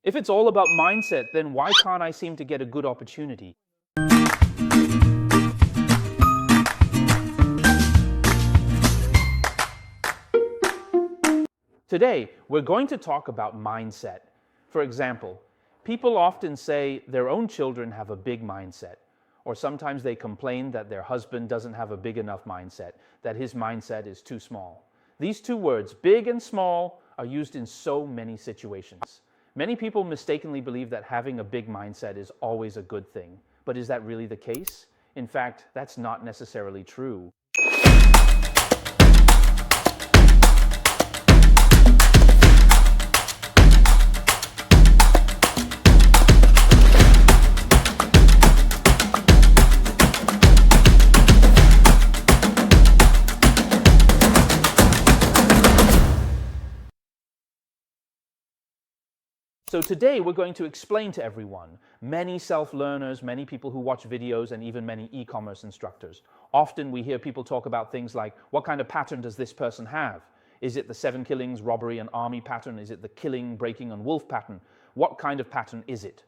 If it's all about mindset, then why can't I seem to get a good opportunity? Today, we're going to talk about mindset. For example, people often say their own children have a big mindset, or sometimes they complain that their husband doesn't have a big enough mindset, that his mindset is too small. These two words, big and small, are used in so many situations. Many people mistakenly believe that having a big mindset is always a good thing. But is that really the case? In fact, that's not necessarily true. So today we're going to explain to everyone, many self-learners, many people who watch videos, and even many e-commerce instructors. Often we hear people talk about things like, what kind of pattern does this person have? Is it the 7 killings, robbery, and army pattern? Is it the killing, breaking, and wolf pattern? What kind of pattern is it?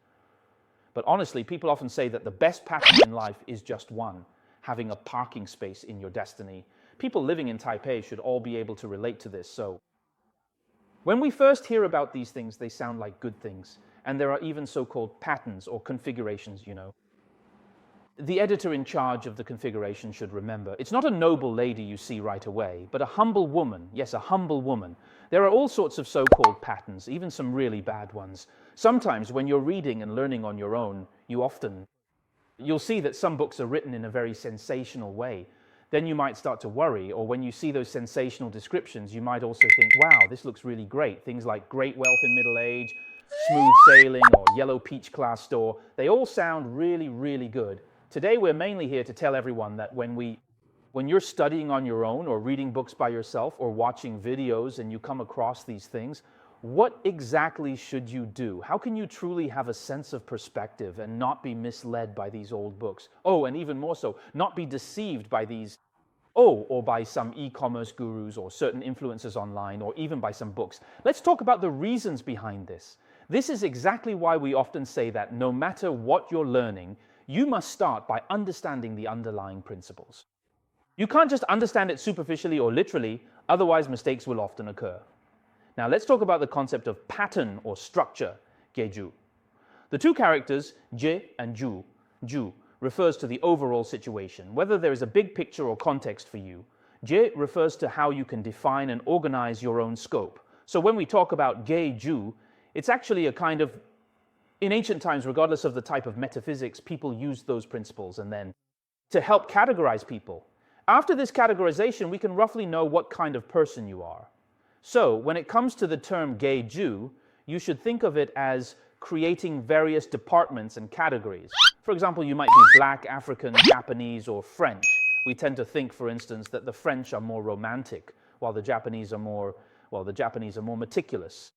But honestly, people often say that the best pattern in life is just one, having a parking space in your destiny. People living in Taipei should all be able to relate to this, so when we first hear about these things, they sound like good things. And there are even so-called patterns or configurations, you know. The editor in charge of the configuration should remember, it's not a noble lady you see right away, but a humble woman. Yes, a humble woman. There are all sorts of so-called patterns, even some really bad ones. Sometimes when you're reading and learning on your own, you'll see that some books are written in a very sensational way. Then you might start to worry, or when you see those sensational descriptions, you might also think, wow, this looks really great. Things like great wealth in middle age, smooth sailing, or yellow peach class store, they all sound really, really good. Today, we're mainly here to tell everyone that when you're studying on your own, or reading books by yourself, or watching videos, and you come across these things, what exactly should you do? How can you truly have a sense of perspective and not be misled by these old books? Oh, and even more so, not be deceived by these, or by some e-commerce gurus or certain influencers online, or even by some books. Let's talk about the reasons behind this. This is exactly why we often say that no matter what you're learning, you must start by understanding the underlying principles. You can't just understand it superficially or literally, otherwise mistakes will often occur. Now let's talk about the concept of pattern or structure, geju. The two characters, je and ju, refers to the overall situation, whether there is a big picture or context for you. Je refers to how you can define and organize your own scope. So when we talk about geju, it's actually a kind of, in ancient times, regardless of the type of metaphysics, people used those principles and then to help categorize people. After this categorization, we can roughly know what kind of person you are. So, when it comes to the term geju, you should think of it as creating various departments and categories. For example, you might be Black, African, Japanese, or French. We tend to think, for instance, that the French are more romantic, while the Japanese are more meticulous.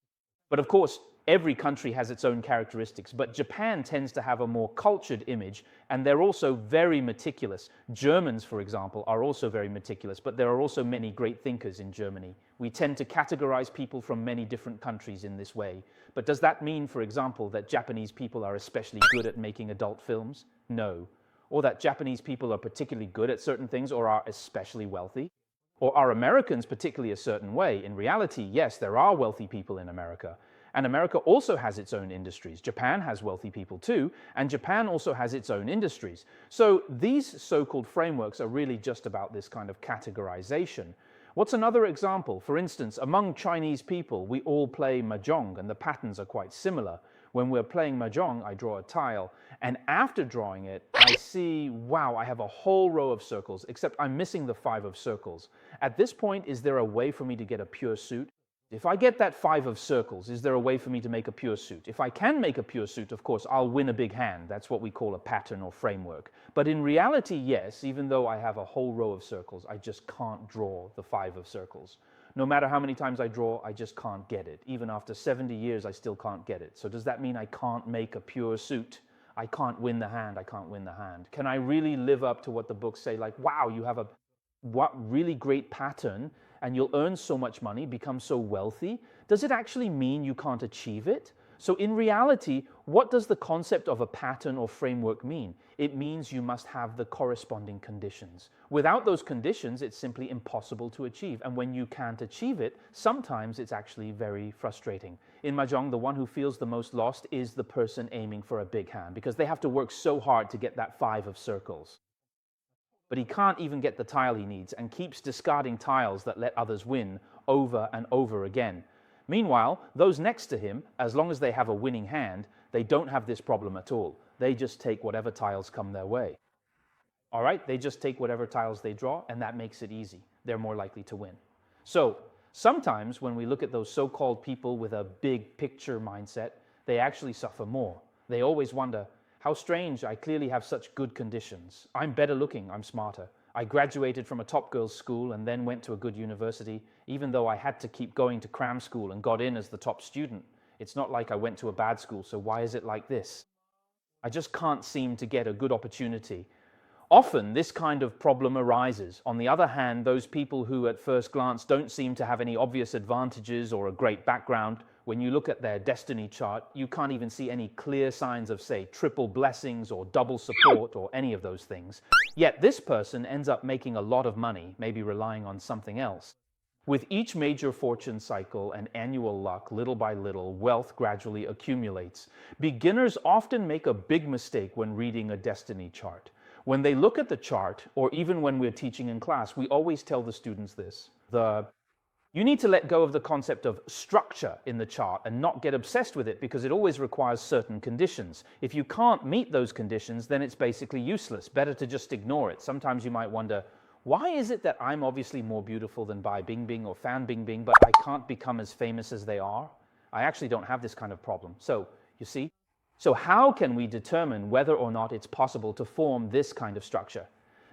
But of course, every country has its own characteristics, but Japan tends to have a more cultured image, and they're also very meticulous. Germans, for example, are also very meticulous, but there are also many great thinkers in Germany. We tend to categorize people from many different countries in this way. But does that mean, for example, that Japanese people are especially good at making adult films? No. Or that Japanese people are particularly good at certain things or are especially wealthy? Or are Americans particularly a certain way? In reality, yes, there are wealthy people in America. And America also has its own industries. Japan has wealthy people too, and Japan also has its own industries. So these so-called frameworks are really just about this kind of categorization. What's another example? For instance, among Chinese people, we all play mahjong, and the patterns are quite similar. When we're playing mahjong, I draw a tile, and after drawing it, I see, wow, I have a whole row of circles, except I'm missing the 5 of circles. At this point, is there a way for me to get a pure suit? If I get that 5 of circles, is there a way for me to make a pure suit? If I can make a pure suit, of course, I'll win a big hand. That's what we call a pattern or framework. But in reality, yes, even though I have a whole row of circles, I just can't draw the 5 of circles. No matter how many times I draw, I just can't get it. Even after 70 years, I still can't get it. So does that mean I can't make a pure suit? I can't win the hand, I can't win the hand. Can I really live up to what the books say, like, wow, you have a really great pattern, and you'll earn so much money, become so wealthy? Does it actually mean you can't achieve it? So in reality, what does the concept of a pattern or framework mean? It means you must have the corresponding conditions. Without those conditions, it's simply impossible to achieve. And when you can't achieve it, sometimes it's actually very frustrating. In Mahjong, the one who feels the most lost is the person aiming for a big hand, because they have to work so hard to get that 5 of circles. But he can't even get the tile he needs and keeps discarding tiles that let others win over and over again. Meanwhile, those next to him, as long as they have a winning hand, they don't have this problem at all. They just take whatever tiles come their way. All right, they just take whatever tiles they draw, and that makes it easy. They're more likely to win. So sometimes when we look at those so-called people with a big picture mindset, they actually suffer more. They always wonder, how strange, I clearly have such good conditions. I'm better looking, I'm smarter. I graduated from a top girls' school and then went to a good university, even though I had to keep going to cram school and got in as the top student. It's not like I went to a bad school, so why is it like this? I just can't seem to get a good opportunity. Often this kind of problem arises. On the other hand, those people who at first glance don't seem to have any obvious advantages or a great background, when you look at their destiny chart, you can't even see any clear signs of, say, triple blessings or double support or any of those things. Yet this person ends up making a lot of money, maybe relying on something else. With each major fortune cycle and annual luck, little by little, wealth gradually accumulates. Beginners often make a big mistake when reading a destiny chart. When they look at the chart, or even when we're teaching in class, we always tell the students this. You need to let go of the concept of structure in the chart and not get obsessed with it, because it always requires certain conditions. If you can't meet those conditions, then it's basically useless. Better to just ignore it. Sometimes you might wonder, why is it that I'm obviously more beautiful than Bai Bingbing or Fan Bingbing, but I can't become as famous as they are? I actually don't have this kind of problem. So, you see? So how can we determine whether or not it's possible to form this kind of structure?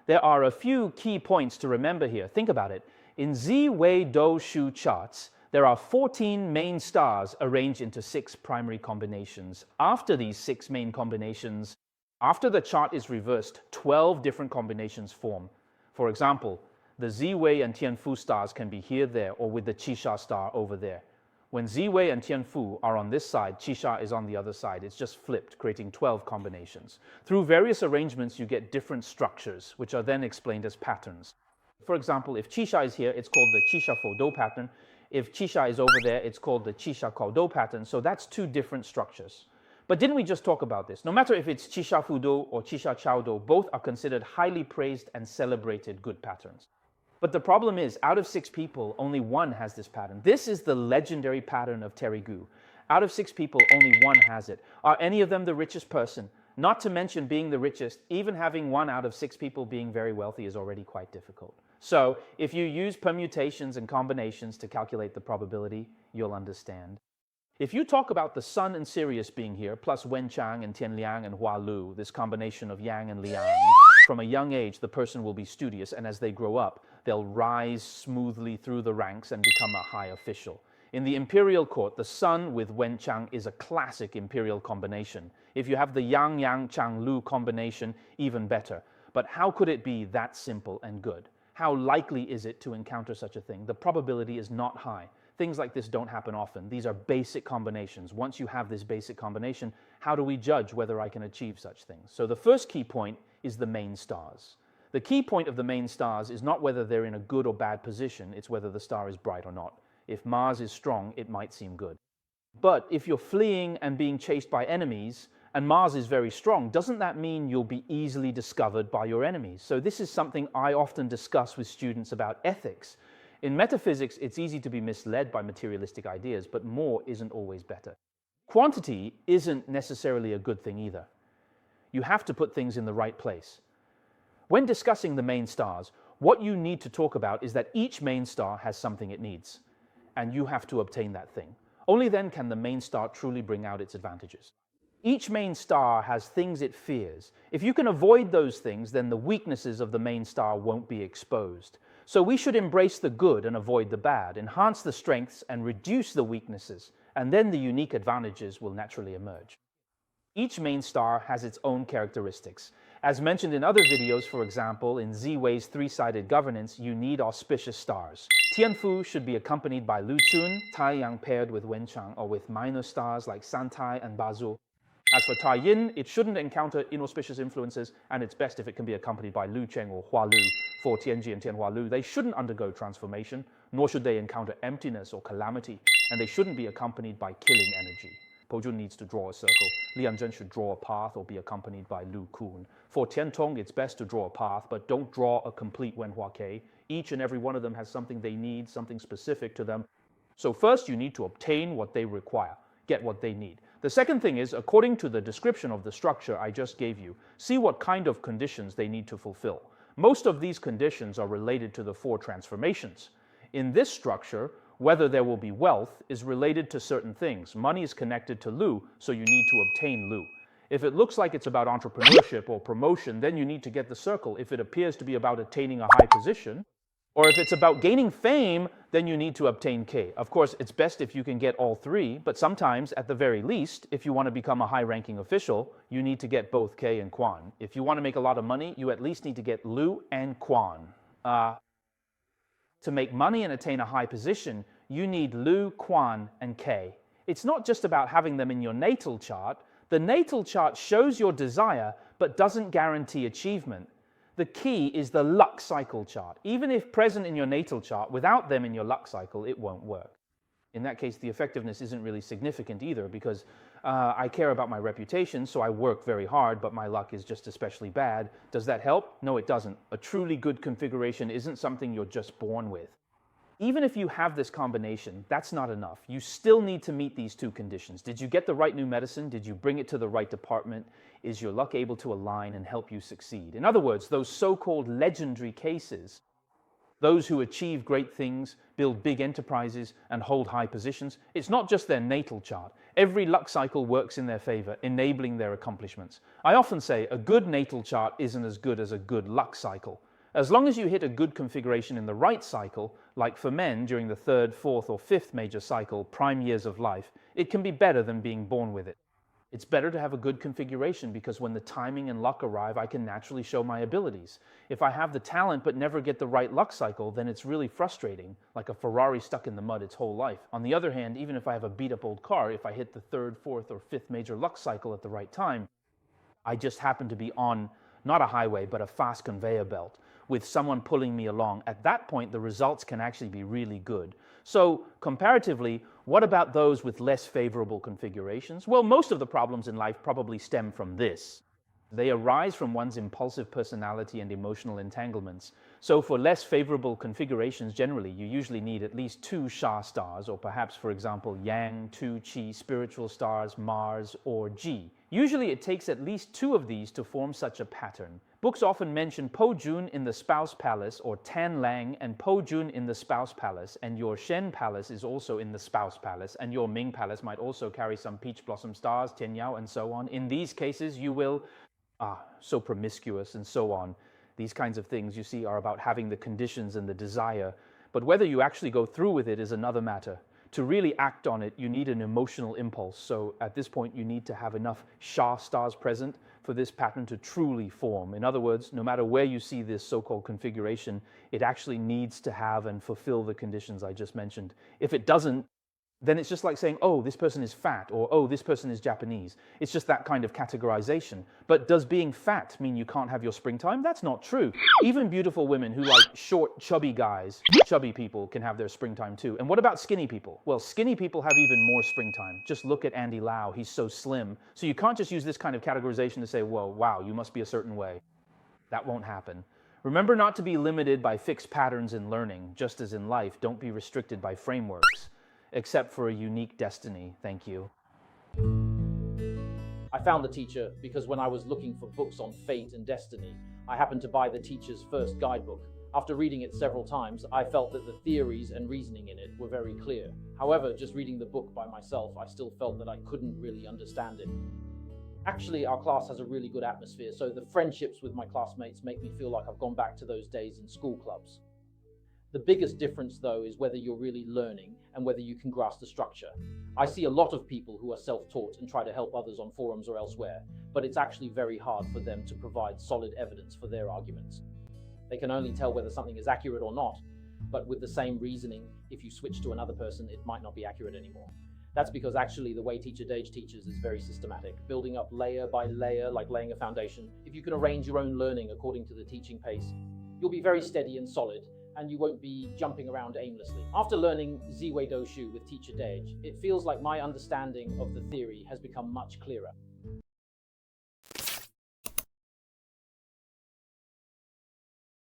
There are a few key points to remember here. Think about it. In Zi Wei Do Shu charts, there are 14 main stars arranged into 6 primary combinations. After these 6 main combinations, after the chart is reversed, 12 different combinations form. For example, the Zi Wei and Tianfu stars can be here, there, or with the Qisha star over there. When Zi Wei and Tianfu are on this side, Qisha is on the other side. It's just flipped, creating 12 combinations. Through various arrangements, you get different structures, which are then explained as patterns. For example, if Qisha is here, it's called the Qisha Fodo pattern. If Qisha is over there, it's called the Qisha Kaodo pattern. So that's 2 different structures. But didn't we just talk about this? No matter if it's Qisha Fudo or Qisha Chaodo, both are considered highly praised and celebrated good patterns. But the problem is, out of 6 people, only 1 has this pattern. This is the legendary pattern of Terigu. Out of 6 people, only 1 has it. Are any of them the richest person? Not to mention being the richest, even having 1 out of 6 people being very wealthy is already quite difficult. So if you use permutations and combinations to calculate the probability, you'll understand. If you talk about the Sun and Sirius being here, plus Wen Chang and Tian Liang and Hua Lu, this combination of Yang and Liang, from a young age, the person will be studious, and as they grow up, they'll rise smoothly through the ranks and become a high official. In the imperial court, the Sun with Wen Chang is a classic imperial combination. If you have the Yang Yang Chang Lu combination, even better. But how could it be that simple and good? How likely is it to encounter such a thing? The probability is not high. Things like this don't happen often. These are basic combinations. Once you have this basic combination, how do we judge whether I can achieve such things? So the first key point is the main stars. The key point of the main stars is not whether they're in a good or bad position, it's whether the star is bright or not. If Mars is strong, it might seem good. But if you're fleeing and being chased by enemies, and Mars is very strong, doesn't that mean you'll be easily discovered by your enemies? So this is something I often discuss with students about ethics. In metaphysics, it's easy to be misled by materialistic ideas, but more isn't always better. Quantity isn't necessarily a good thing either. You have to put things in the right place. When discussing the main stars, what you need to talk about is that each main star has something it needs, and you have to obtain that thing. Only then can the main star truly bring out its advantages. Each main star has things it fears. If you can avoid those things, then the weaknesses of the main star won't be exposed. So we should embrace the good and avoid the bad, enhance the strengths and reduce the weaknesses, and then the unique advantages will naturally emerge. Each main star has its own characteristics, As mentioned in other videos, for example, in Zi Wei's three-sided governance, you need auspicious stars. Tianfu should be accompanied by Lu Chun, Taiyang paired with Wenchang, or with minor stars like Santai and Bazu. As for Tai Yin, it shouldn't encounter inauspicious influences, and it's best if it can be accompanied by Lu Cheng or Hua Lu. For Tianji and Tianhua Lu, they shouldn't undergo transformation, nor should they encounter emptiness or calamity, and they shouldn't be accompanied by killing energy. Po Jun needs to draw a circle. Lian Zhen should draw a path or be accompanied by Lu Kun. For Tian Tong, it's best to draw a path, but don't draw a complete Wenhua Ke. Each and every one of them has something they need, something specific to them. So first, you need to obtain what they require, get what they need. The second thing is, according to the description of the structure I just gave you, see what kind of conditions they need to fulfill. Most of these conditions are related to the four transformations. In this structure, whether there will be wealth is related to certain things. Money is connected to Lu, so you need to obtain Lu. If it looks like it's about entrepreneurship or promotion, then you need to get the circle. If it appears to be about attaining a high position, or if it's about gaining fame, then you need to obtain K. Of course, it's best if you can get all three, but sometimes, at the very least, if you want to become a high-ranking official, you need to get both K and Quan. If you want to make a lot of money, you at least need to get Lu and Quan. To make money and attain a high position, you need Lu, Quan, and K. It's not just about having them in your natal chart. The natal chart shows your desire, but doesn't guarantee achievement. The key is the luck cycle chart. Even if present in your natal chart, without them in your luck cycle, it won't work. In that case, the effectiveness isn't really significant either, because I care about my reputation, so I work very hard, but my luck is just especially bad. Does that help? No, it doesn't. A truly good configuration isn't something you're just born with. Even if you have this combination, that's not enough. You still need to meet these two conditions. Did you get the right new medicine? Did you bring it to the right department? Is your luck able to align and help you succeed? In other words, those so-called legendary cases, those who achieve great things, build big enterprises, and hold high positions, it's not just their natal chart. Every luck cycle works in their favor, enabling their accomplishments. I often say a good natal chart isn't as good as a good luck cycle. As long as you hit a good configuration in the right cycle, like for men during the third, fourth, or fifth major cycle, prime years of life, it can be better than being born with it. It's better to have a good configuration because when the timing and luck arrive, I can naturally show my abilities. If I have the talent but never get the right luck cycle, then it's really frustrating, like a Ferrari stuck in the mud its whole life. On the other hand, even if I have a beat-up old car, if I hit the third, fourth, or fifth major luck cycle at the right time, I just happen to be on, not a highway, but a fast conveyor belt, with someone pulling me along. At that point, the results can actually be really good. So, comparatively, what about those with less favorable configurations? Well, most of the problems in life probably stem from this. They arise from one's impulsive personality and emotional entanglements. So for less favorable configurations, generally, you usually need at least 2 Sha stars, or perhaps, for example, Yang, 2 Qi, spiritual stars, Mars, or Ji. Usually it takes at least 2 of these to form such a pattern. Books often mention Po Jun in the spouse palace, or Tan Lang and Po Jun in the spouse palace, and your Shen palace is also in the spouse palace, and your Ming palace might also carry some peach blossom stars, Tian Yao, and so on. In these cases, you will, so promiscuous and so on. These kinds of things, you see, are about having the conditions and the desire, but whether you actually go through with it is another matter. To really act on it, you need an emotional impulse. So at this point, you need to have enough Sha stars present for this pattern to truly form. In other words, no matter where you see this so-called configuration, it actually needs to have and fulfill the conditions I just mentioned. If it doesn't, then it's just like saying, oh, this person is fat, or oh, this person is Japanese. It's just that kind of categorization. But does being fat mean you can't have your springtime? That's not true. Even beautiful women who like short, chubby guys, chubby people, can have their springtime too. And what about skinny people? Well, skinny people have even more springtime. Just look at Andy Lau, he's so slim. So you can't just use this kind of categorization to say, well, wow, you must be a certain way. That won't happen. Remember not to be limited by fixed patterns in learning. Just as in life, don't be restricted by frameworks. Except for a unique destiny. Thank you. I found the teacher because when I was looking for books on fate and destiny, I happened to buy the teacher's first guidebook. After reading it several times, I felt that the theories and reasoning in it were very clear. However, just reading the book by myself, I still felt that I couldn't really understand it. Actually, our class has a really good atmosphere, so the friendships with my classmates make me feel like I've gone back to those days in school clubs. The biggest difference, though, is whether you're really learning and whether you can grasp the structure. I see a lot of people who are self-taught and try to help others on forums or elsewhere, but it's actually very hard for them to provide solid evidence for their arguments. They can only tell whether something is accurate or not, but with the same reasoning, if you switch to another person, it might not be accurate anymore. That's because actually the way Teacher Dage teaches is very systematic, building up layer by layer, like laying a foundation. If you can arrange your own learning according to the teaching pace, you'll be very steady and solid, and you won't be jumping around aimlessly. After learning Zi Wei Astrology with Teacher Dage, it feels like my understanding of the theory has become much clearer.